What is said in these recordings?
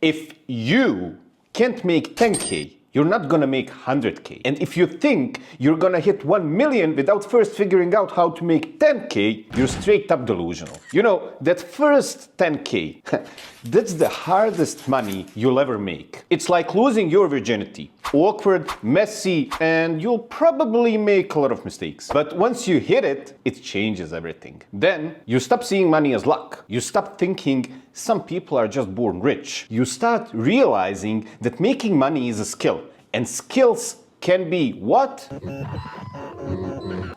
If you can't make 10K, you're not gonna make 100K. And if you think you're gonna hit 1 million without first figuring out how to make 10K, you're straight up delusional. You know, that first 10K, that's the hardest money you'll ever make. It's like losing your virginity. Awkward, messy, and you'll probably make a lot of mistakes. But once you hit it, it changes everything. Then you stop seeing money as luck. You stop thinking some people are just born rich. You start realizing that making money is a skill, and skills can be what?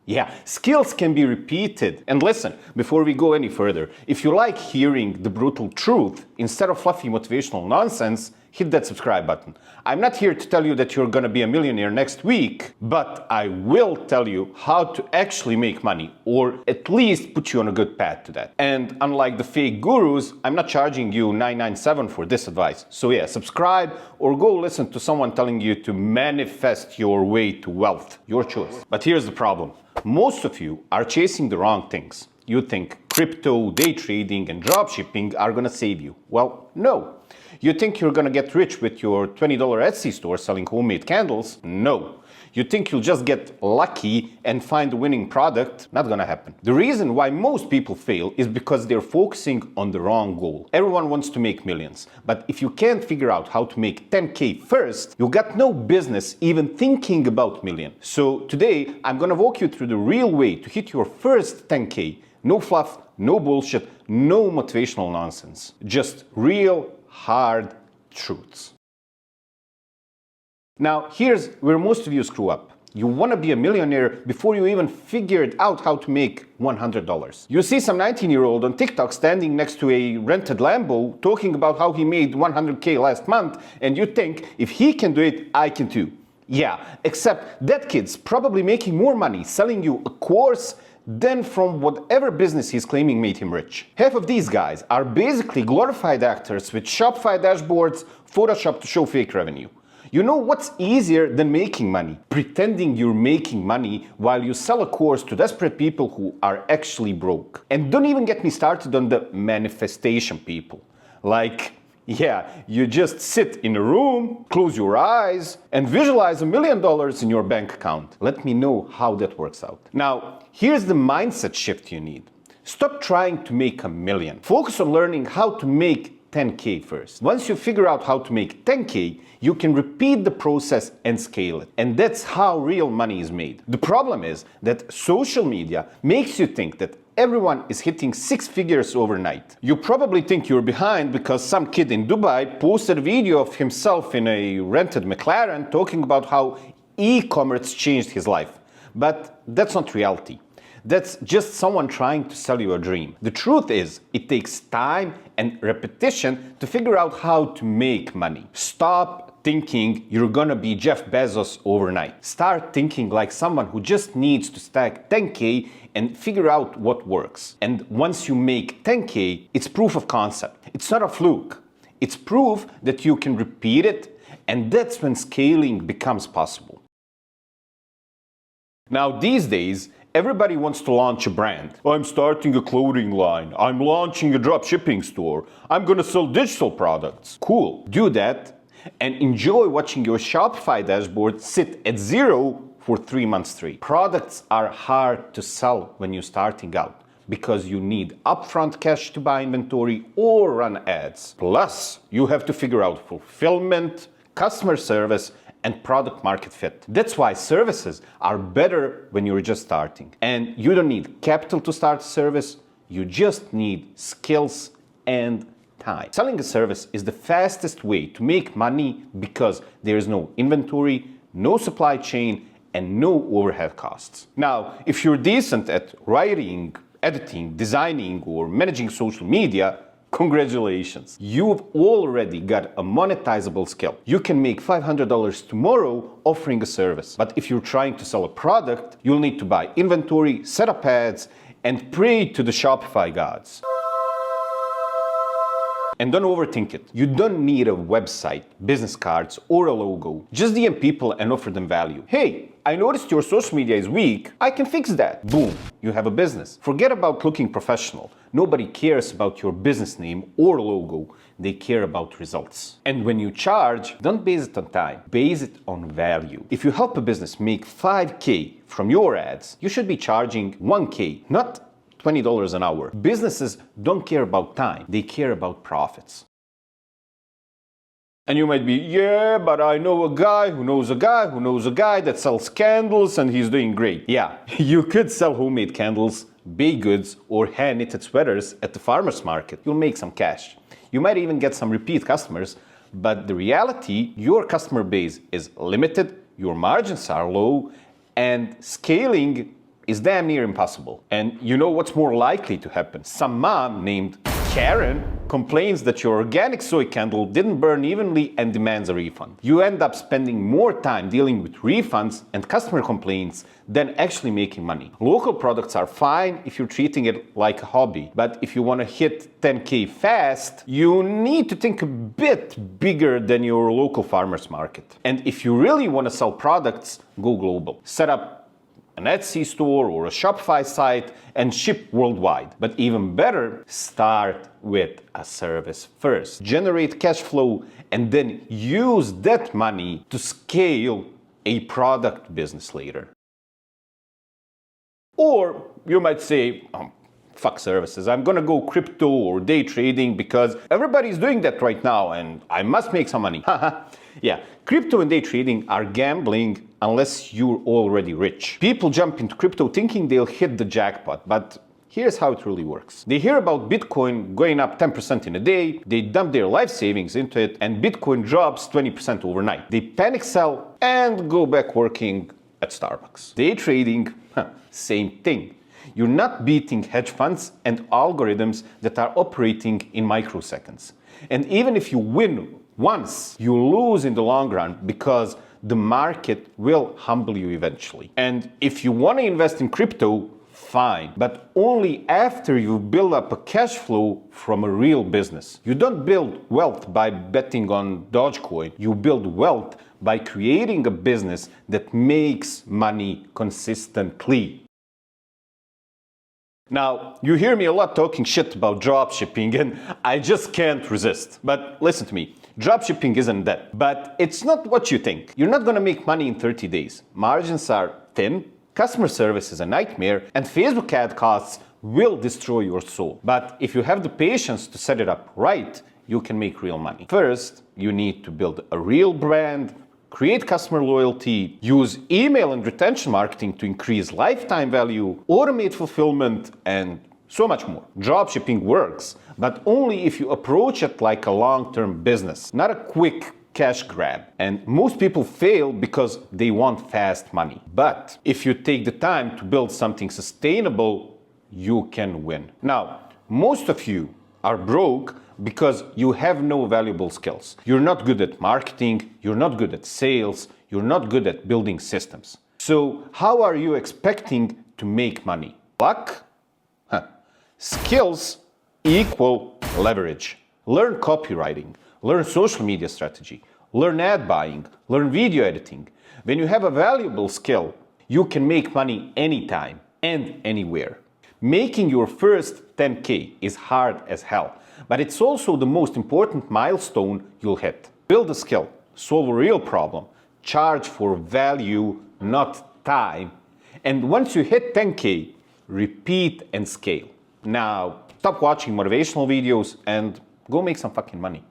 Yeah, skills can be repeated. And listen, before we go any further, if you like hearing the brutal truth instead of fluffy motivational nonsense, hit that subscribe button. I'm not here to tell you that you're gonna be a millionaire next week, but I will tell you how to actually make money, or at least put you on a good path to that. And unlike the fake gurus, I'm not charging you $997 for this advice. So yeah, subscribe or go listen to someone telling you to manifest your way to wealth. Your choice. But here's the problem. Most of you are chasing the wrong things. You think crypto, day trading, and dropshipping are gonna save you. Well, no. You think you're gonna get rich with your $20 Etsy store selling homemade candles? No. You think you'll just get lucky and find a winning product? Not gonna happen. The reason why most people fail is because they're focusing on the wrong goal. Everyone wants to make millions, but if you can't figure out how to make 10K first, you got no business even thinking about million. So today, I'm gonna walk you through the real way to hit your first 10K. No fluff, no bullshit, no motivational nonsense. Just real hard truths. Now, here's where most of you screw up. You want to be a millionaire before you even figured out how to make $100. You see some 19-year-old on TikTok standing next to a rented Lambo talking about how he made 100K last month, and you think, if he can do it, I can too. Yeah, except that kid's probably making more money selling you a course than from whatever business he's claiming made him rich. Half of these guys are basically glorified actors with Shopify dashboards photoshopped to show fake revenue. You know what's easier than making money? Pretending you're making money while you sell a course to desperate people who are actually broke. And don't even get me started on the manifestation people. Like, yeah, you just sit in a room, close your eyes, and visualize $1 million in your bank account. Let me know how that works out. Now, here's the mindset shift you need. Stop trying to make $1 million. Focus on learning how to make 10K first. Once you figure out how to make 10K, you can repeat the process and scale it. And that's how real money is made. The problem is that social media makes you think that everyone is hitting 6 figures overnight. You probably think you're behind because some kid in Dubai posted a video of himself in a rented McLaren talking about how e-commerce changed his life. But that's not reality. That's just someone trying to sell you a dream. The truth is, it takes time and repetition to figure out how to make money. Stop thinking you're gonna be Jeff Bezos overnight. Start thinking like someone who just needs to stack 10K and figure out what works. And once you make 10K, it's proof of concept. It's not a fluke. It's proof that you can repeat it, and that's when scaling becomes possible. Now, these days, everybody wants to launch a brand. I'm starting a clothing line. I'm launching a drop shipping store. I'm gonna sell digital products. Cool, do that and enjoy watching your Shopify dashboard sit at 0 for 3 months straight. Products are hard to sell when you're starting out because you need upfront cash to buy inventory or run ads. Plus, you have to figure out fulfillment, customer service, and product market fit. That's why services are better when you're just starting. And you don't need capital to start a service, you just need skills and time. Selling a service is the fastest way to make money because there is no inventory, no supply chain, and no overhead costs. Now, if you're decent at writing, editing, designing, or managing social media, congratulations. You've already got a monetizable skill. You can make $500 tomorrow offering a service. But if you're trying to sell a product, you'll need to buy inventory, set up ads, and pray to the Shopify gods. And don't overthink it. You don't need a website, business cards, or a logo. Just DM people and offer them value. Hey, I noticed your social media is weak. I can fix that. Boom, you have a business. Forget about looking professional. Nobody cares about your business name or logo. They care about results. And when you charge, don't base it on time. Base it on value. If you help a business make 5K from your ads, you should be charging 1K, not $20 an hour. Businesses don't care about time. They care about profits. And you might be, yeah, but I know a guy who knows a guy who knows a guy that sells candles and he's doing great. Yeah, you could sell homemade candles, baked goods, or hand-knitted sweaters at the farmer's market. You'll make some cash. You might even get some repeat customers, but the reality, your customer base is limited, your margins are low, and scaling is damn near impossible. And you know what's more likely to happen? Some mom named Karen complains that your organic soy candle didn't burn evenly and demands a refund. You end up spending more time dealing with refunds and customer complaints than actually making money. Local products are fine if you're treating it like a hobby, but if you want to hit 10K fast, you need to think a bit bigger than your local farmer's market. And if you really want to sell products, go global. Set up an Etsy store or a Shopify site and ship worldwide. But even better, start with a service first. Generate cash flow and then use that money to scale a product business later. Or you might say, fuck services, I'm gonna go crypto or day trading because everybody's doing that right now and I must make some money. Yeah, crypto and day trading are gambling unless you're already rich. People jump into crypto thinking they'll hit the jackpot, but here's how it really works. They hear about Bitcoin going up 10% in a day, they dump their life savings into it, and Bitcoin drops 20% overnight. They panic sell and go back working at Starbucks. Day trading, same thing. You're not beating hedge funds and algorithms that are operating in microseconds. And even if you win once, you lose in the long run because the market will humble you eventually. And if you want to invest in crypto, fine, but only after you build up a cash flow from a real business. You don't build wealth by betting on Dogecoin. You build wealth by creating a business that makes money consistently. Now, you hear me a lot talking shit about dropshipping and I just can't resist. But listen to me, dropshipping isn't that. But it's not what you think. You're not gonna make money in 30 days. Margins are thin, customer service is a nightmare, and Facebook ad costs will destroy your soul. But if you have the patience to set it up right, you can make real money. First, you need to build a real brand, create customer loyalty, use email and retention marketing to increase lifetime value, automate fulfillment, and so much more. Dropshipping works, but only if you approach it like a long-term business, not a quick cash grab. And most people fail because they want fast money. But if you take the time to build something sustainable, you can win. Now, most of you are broke because you have no valuable skills. You're not good at marketing, you're not good at sales, you're not good at building systems. So how are you expecting to make money? Luck? Skills equal leverage. Learn copywriting, learn social media strategy, learn ad buying, learn video editing. When you have a valuable skill, you can make money anytime and anywhere. Making your first 10K is hard as hell, but it's also the most important milestone you'll hit. Build a skill, solve a real problem, charge for value, not time. And once you hit 10K, repeat and scale. Now, stop watching motivational videos and go make some fucking money.